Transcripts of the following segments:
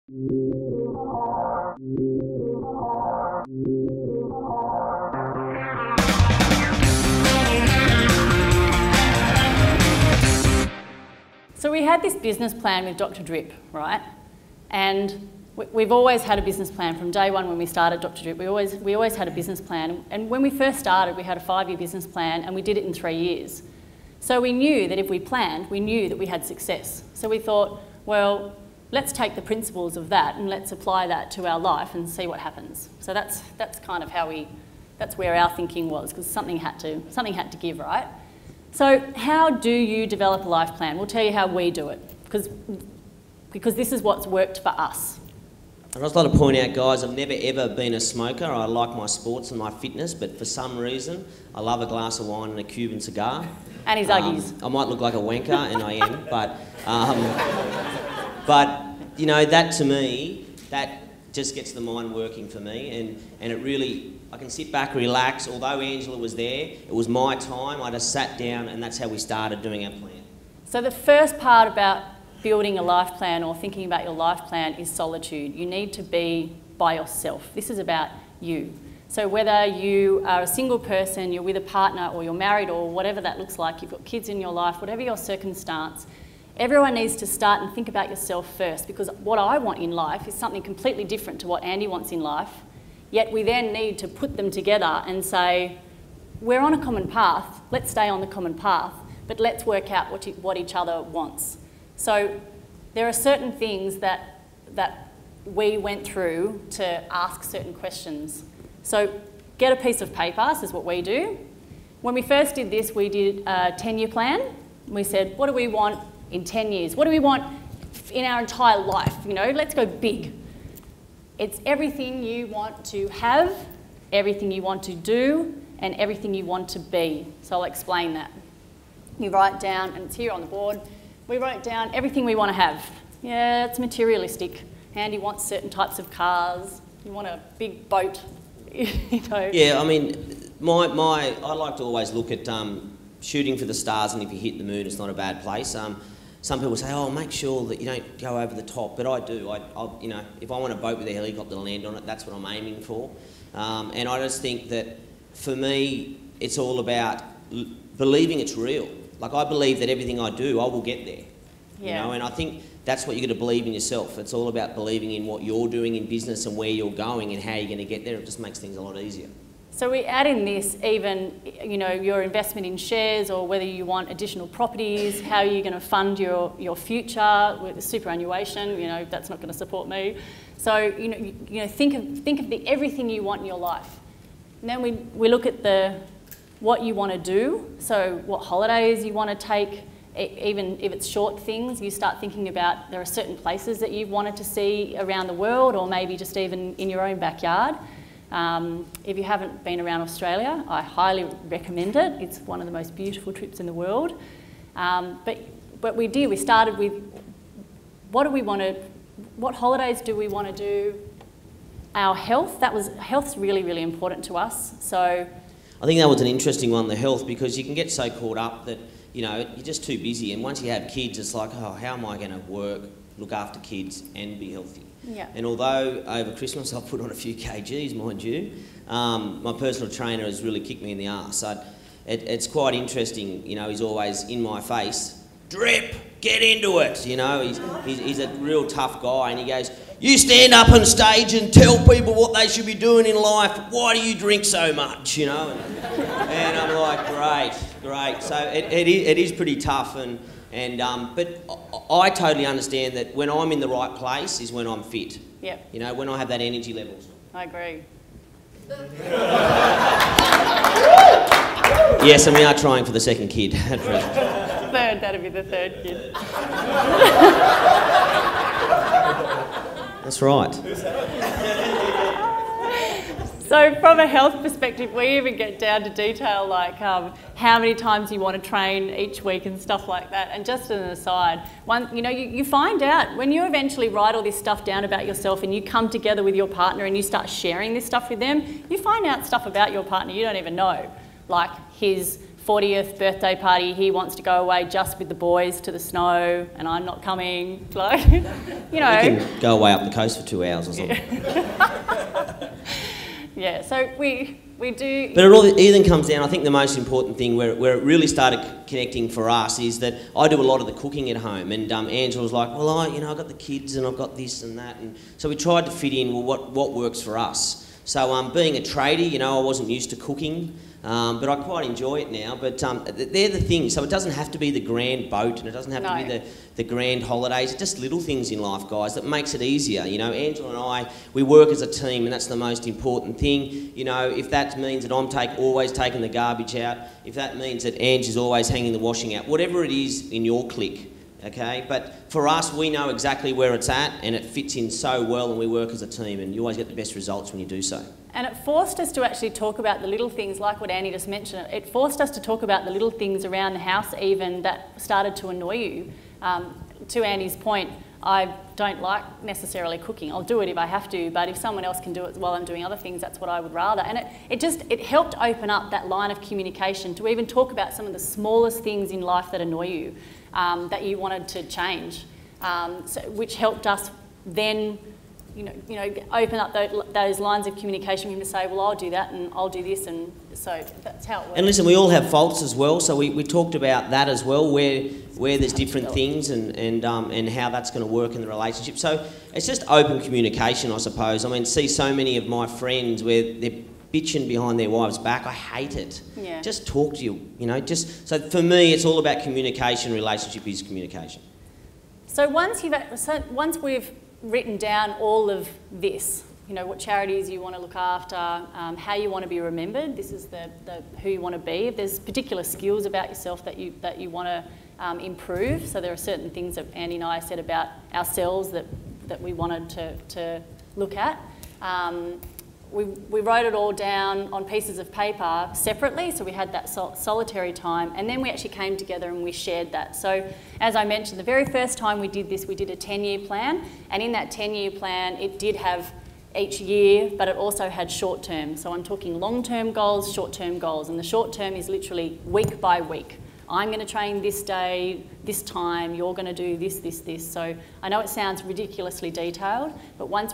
So we had this business plan with Dr. Drip, right? And we've always had a business plan from day one when we started Dr. Drip. We always had a business plan. And when we first started, we had a 5-year business plan and we did it in 3 years. So we knew that if we planned, we knew that we had success. So we thought, well, let's take the principles of that and let's apply that to our life and see what happens. So that's kind of that's where our thinking was, because something had to give, right? So how do you develop a life plan? We'll tell you how we do it, because this is what's worked for us. I'd just like to point out, guys, I've never ever been a smoker. I like my sports and my fitness, but for some reason, I love a glass of wine and a Cuban cigar. And his Uggies. I might look like a wanker, and I am, but you know, that to me, that just gets the mind working for me, and it really, I can sit back, relax. Although Angela was there, it was my time. I just sat down, and that's how we started doing our plan. So the first part about building a life plan or thinking about your life plan is solitude. You need to be by yourself. This is about you. So whether you are a single person, you're with a partner, or you're married, or whatever that looks like, you've got kids in your life, whatever your circumstance, everyone needs to start and think about yourself first, because what I want in life is something completely different to what Andy wants in life. Yet we then need to put them together and say, we're on a common path, let's stay on the common path, but let's work out what each other wants. So there are certain things that we went through to ask certain questions. So get a piece of paper, this is what we do. When we first did this, we did a 10-year plan. We said, what do we want in 10 years? What do we want in our entire life? You know, let's go big. It's everything you want to have, everything you want to do, and everything you want to be. So I'll explain that. You write down, and it's here on the board, we wrote down everything we want to have. Yeah, it's materialistic. Andy wants certain types of cars. You want a big boat, you know. Yeah, I mean, I like to always look at shooting for the stars, and if you hit the moon, it's not a bad place. Some people say, oh, make sure that you don't go over the top, but I do. You know, if I want a boat with a helicopter to land on it, that's what I'm aiming for. And I just think that, for me, it's all about believing it's real. Like, I believe that everything I do, I will get there. Yeah. You know, and I think that's what you've got to believe in yourself. It's all about believing in what you're doing in business and where you're going and how you're going to get there. It just makes things a lot easier. So we add in this even, you know, your investment in shares, or whether you want additional properties, how you're going to fund your future with superannuation. You know, that's not going to support me. So you know, think of the everything you want in your life. And then we look at what you want to do. So what holidays you want to take. Even if it's short things, you start thinking about, there are certain places that you've wanted to see around the world, or maybe just even in your own backyard. If you haven't been around Australia, I highly recommend it. It's one of the most beautiful trips in the world. But we started with, what holidays do we want to do? Our health, health's really, really important to us. So I think that was an interesting one, the health, because you can get so caught up that, you know, you're just too busy, and once you have kids, it's like, oh, how am I going to work, look after kids and be healthy? Yeah. And although over Christmas I've put on a few kgs, mind you, my personal trainer has really kicked me in the arse. It's quite interesting, you know, he's always in my face, Drip, get into it, you know, he's a real tough guy, and he goes, you stand up on stage and tell people what they should be doing in life, why do you drink so much, you know? And I'm like, great. So it is pretty tough, but I totally understand that when I'm in the right place is when I'm fit. Yep. You know, when I have that energy levels. I agree. Yes, and we are trying for the second kid at present. Third, that'd be the third kid. That's right. So from a health perspective, we even get down to detail like how many times you want to train each week and stuff like that. And just as an aside, you find out when you eventually write all this stuff down about yourself and you come together with your partner and you start sharing this stuff with them, you find out stuff about your partner you don't even know, like his 40th birthday party, he wants to go away just with the boys to the snow and I'm not coming. Like, you know. You can go away up the coast for 2 hours or something. Yeah, so we do... But it even comes down, I think the most important thing where it really started connecting for us is that I do a lot of the cooking at home, and Angela was like, well, I've got the kids and I've got this and that, and so we tried to fit in, well, what works for us. So being a tradie, I wasn't used to cooking, but I quite enjoy it now. But they're the things. So it doesn't have to be the grand boat, and it doesn't have to be the grand holidays. It's just little things in life, guys, that makes it easier. Angela and I, we work as a team, and that's the most important thing. If that means that I'm always taking the garbage out, if that means that Ange is always hanging the washing out, whatever it is in your clique. Okay, but for us, we know exactly where it's at and it fits in so well, and we work as a team, and you always get the best results when you do so. And it forced us to actually talk about the little things, like what Annie just mentioned. It forced us to talk about the little things around the house even that started to annoy you. To Annie's point, I don't like necessarily cooking. I'll do it if I have to, but if someone else can do it while I'm doing other things, that's what I would rather. And it helped open up that line of communication to even talk about some of the smallest things in life that annoy you, that you wanted to change, which helped us then, open up those lines of communication for him to say, well, I'll do that and I'll do this, and so that's how it works. And listen, we all have faults as well, so we talked about that as well, where there's different things and how that's going to work in the relationship. So it's just open communication, I suppose. I mean, see so many of my friends where they're bitching behind their wives' back. I hate it. Yeah. Just talk to you, so for me, it's all about communication. Relationship is communication. So once we've written down all of this, what charities you want to look after, how you want to be remembered, this is the who you want to be. If there's particular skills about yourself that you want to improve, so there are certain things that Andy and I said about ourselves that we wanted to look at. We wrote it all down on pieces of paper separately, so we had that solitary time, and then we actually came together and we shared that. So as I mentioned, the very first time we did this, we did a 10-year plan, and in that 10-year plan it did have each year, but it also had short-term. So I'm talking long-term goals, short-term goals, and the short-term is literally week by week. I'm going to train this day, this time, you're going to do this, this, this. So I know it sounds ridiculously detailed, but once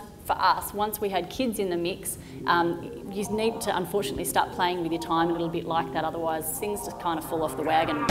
we had kids in the mix, you need to unfortunately start playing with your time a little bit like that, otherwise things just kind of fall off the wagon.